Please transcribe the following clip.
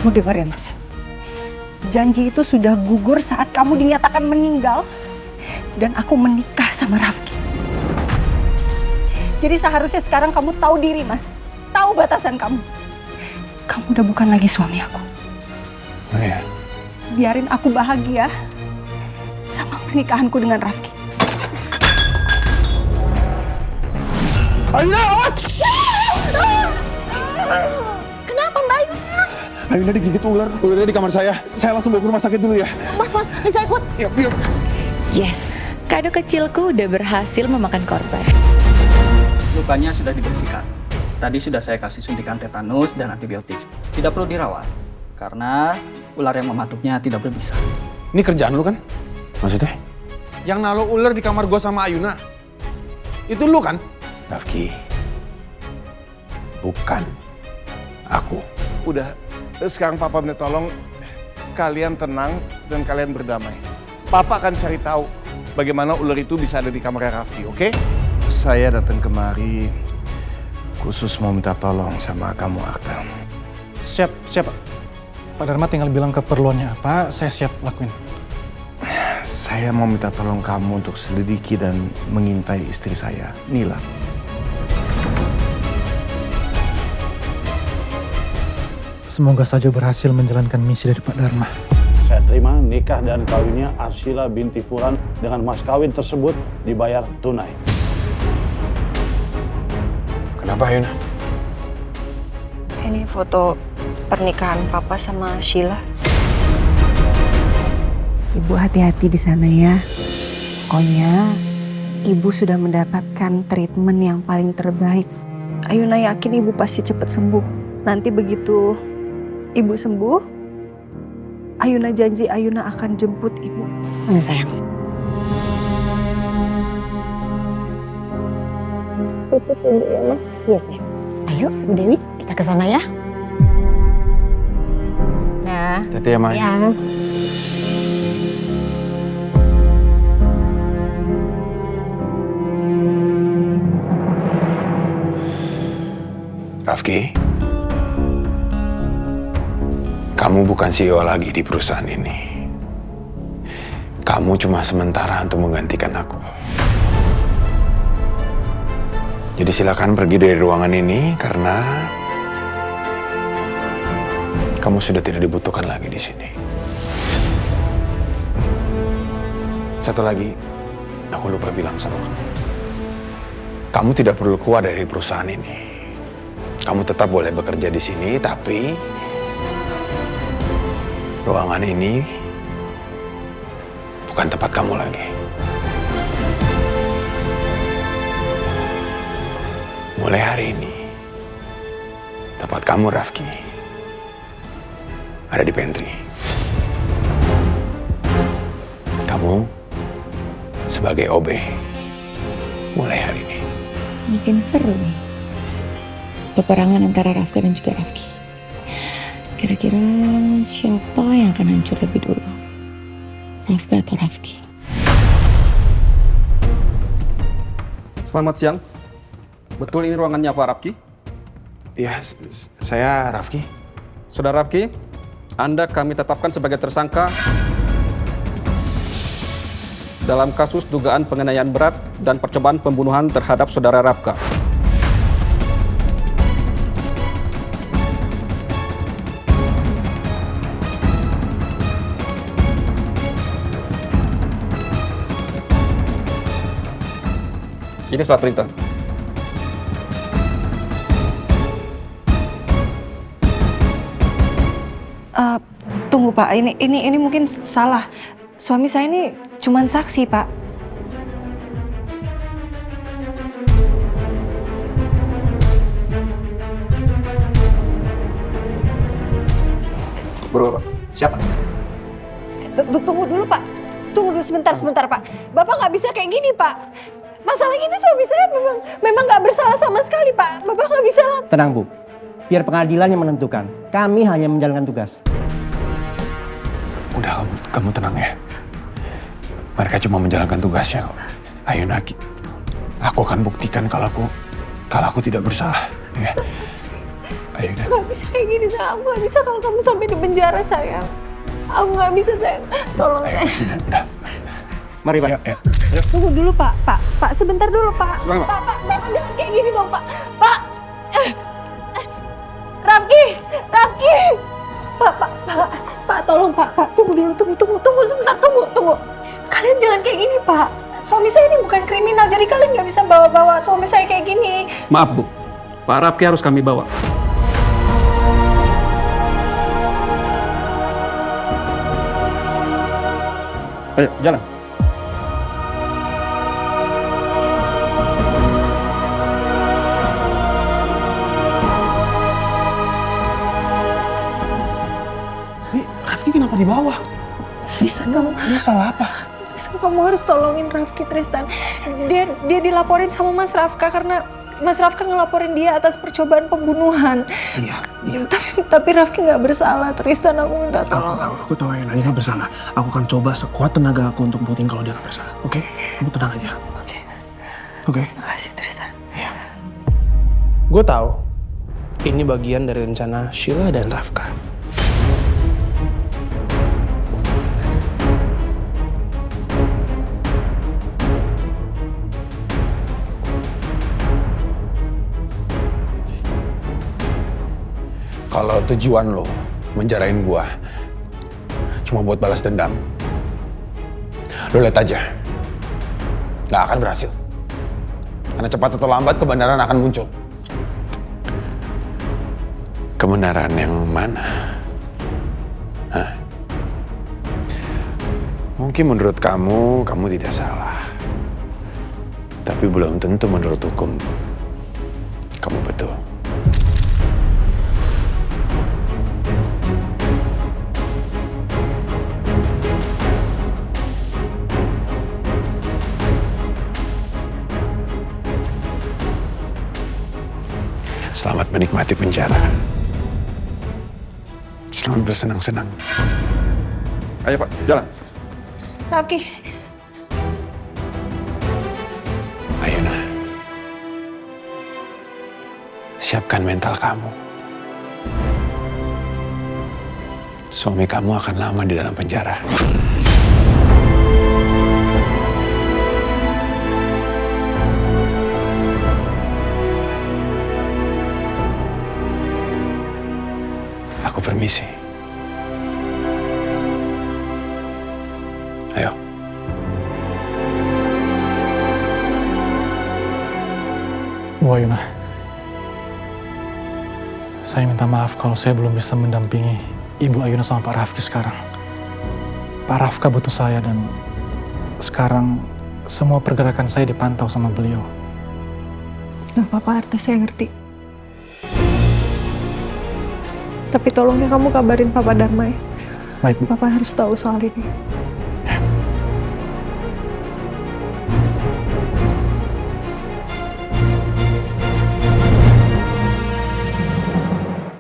Kamu dengar ya Mas, janji itu sudah gugur saat kamu dinyatakan meninggal dan aku menikah sama Rafki. Jadi seharusnya sekarang kamu tahu diri Mas, tahu batasan kamu. Kamu udah bukan lagi suami aku. Oh ya? Biarin aku bahagia sama pernikahanku dengan Rafki. Ayuna, awas! Kenapa Mbak Ayuna? Ayuna digigit ular. Ularnya di kamar saya. Saya langsung bawa ke rumah sakit dulu ya. Mas, bisa ikut? Yuk. Yes, kado kecilku udah berhasil memakan korban. Lukanya sudah dibersihkan. Tadi sudah saya kasih suntikan tetanus dan antibiotik. Tidak perlu dirawat, karena ular yang mematuknya tidak berbisa. Ini kerjaan lu kan? Maksudnya? Yang naruh ular di kamar gua sama Ayuna. Itu lu kan? Rafki. Bukan. Aku. Udah, sekarang Papa minta tolong kalian tenang dan kalian berdamai. Papa akan cari tahu bagaimana ular itu bisa ada di kamarnya Rafki, oke? Saya datang kemari khusus mau minta tolong sama kamu, Arta. Siap. Pak Dharma tinggal bilang keperluannya apa, saya siap lakuin. Saya mau minta tolong kamu untuk selidiki dan mengintai istri saya, Nila. Semoga saja berhasil menjalankan misi dari Pak Dharma. Saya terima nikah dan kawinnya Arsila binti Fulan dengan mas kawin tersebut dibayar tunai. Kenapa Ayuna? Ini foto pernikahan Papa sama Sheila. Ibu hati-hati di sana ya. Pokoknya Ibu sudah mendapatkan treatment yang paling terbaik. Ayuna yakin Ibu pasti cepat sembuh. Nanti begitu Ibu sembuh, Ayuna janji Ayuna akan jemput Ibu. Sayang. Tutup dulu ya, Ma. Iya, sayang. Ayo, Bu Dewi, kita ke sana ya. Nah, Hati ya, Mai. ya. Rafki. Kamu bukan CEO lagi di perusahaan ini. Kamu cuma sementara untuk menggantikan aku. Jadi silakan pergi dari ruangan ini karena kamu sudah tidak dibutuhkan lagi di sini. Satu lagi, aku lupa bilang sama kamu. Kamu tidak perlu keluar dari perusahaan ini. Kamu tetap boleh bekerja di sini, tapi ruangan ini bukan tempat kamu lagi. Mulai hari ini, tempat kamu, Rafki, ada di pantry. Kamu sebagai OB, mulai hari ini. Makin seru nih. Peperangan antara Rafka dan juga Rafki. Kira-kira siapa yang akan hancur lebih dulu? Rafka atau Rafki? Selamat siang. Betul ini ruangannya Pak Rafki? Ya, saya Rafki. Saudara Rafki, Anda kami tetapkan sebagai tersangka dalam kasus dugaan penganiayaan berat dan percobaan pembunuhan terhadap saudara Rafka. Ini surat perintah. Tunggu Pak, ini mungkin salah. Suami saya ini cuman saksi Pak. Bro, siapa? Tunggu dulu Pak, tunggu dulu sebentar Pak. Bapak nggak bisa kayak gini Pak. Masalah ini suami saya memang nggak bersalah sama sekali Pak. Bapak nggak bisa lah. Tenang Bu, biar pengadilan yang menentukan. Kami hanya menjalankan tugas. Udah, kamu tenang ya. Mereka cuma menjalankan tugasnya kok. Ayo Naki, aku akan buktikan kalau aku tidak bersalah. Ya. Ayo udah. Gak bisa kayak gini sayang. Aku gak bisa kalau kamu sampai di penjara sayang. Aku gak bisa sayang. Tolong Ayo, sayang. sudah, udah. Mari, Pak. Ayo. Tunggu dulu Pak. Pak sebentar dulu Pak. Bang, Pak, Bapak jangan kayak gini dong Pak. Pak. Rafki. Pak, tolong Pak. Tunggu dulu, tunggu sebentar, tunggu. Kalian jangan kayak gini Pak. Suami saya ini bukan kriminal, jadi kalian nggak bisa bawa-bawa suami saya kayak gini. Maaf Bu, Pak Rafki harus kami bawa. Ayo, jalan. Ini Rafki kenapa di bawah? Tristan, kamu Dia salah apa? Tristan, kamu harus tolongin Rafki, Tristan. Dia dilaporin sama Mas Rafka karena Mas Rafka ngelaporin dia atas percobaan pembunuhan. Iya. Tapi Rafki nggak bersalah, Tristan. Aku minta tolong. Aku tahu ya, dia nggak bersalah. Aku akan coba sekuat tenaga aku untuk buktiin kalau dia nggak bersalah. Oke? Kamu tenang aja. Oke? Makasih, Tristan. Gue tahu ini bagian dari rencana Sheila dan Rafka. Kalau tujuan lo menjarain gua cuma buat balas dendam, lo lihat aja, nggak akan berhasil. Karena cepat atau lambat kebenaran akan muncul. Kebenaran yang mana? Hah? Mungkin menurut kamu tidak salah. Tapi belum tentu menurut hukum kamu betul. Selamat menikmati penjara. Selamat bersenang-senang. Ayo Pak, jalan. Rafki. Ayo nah. Siapkan mental kamu. Suami kamu akan lama di dalam penjara. Aku permisi. Ayo. Bu Ayuna, saya minta maaf kalau saya belum bisa mendampingi Ibu Ayuna sama Pak Rafki sekarang. Pak Rafka butuh saya dan sekarang semua pergerakan saya dipantau sama beliau. Gak apa-apa, Arta, saya ngerti. Tapi tolong ya kamu kabarin Papa Dharma ya. Baik, Bu. Papa harus tahu soal ini.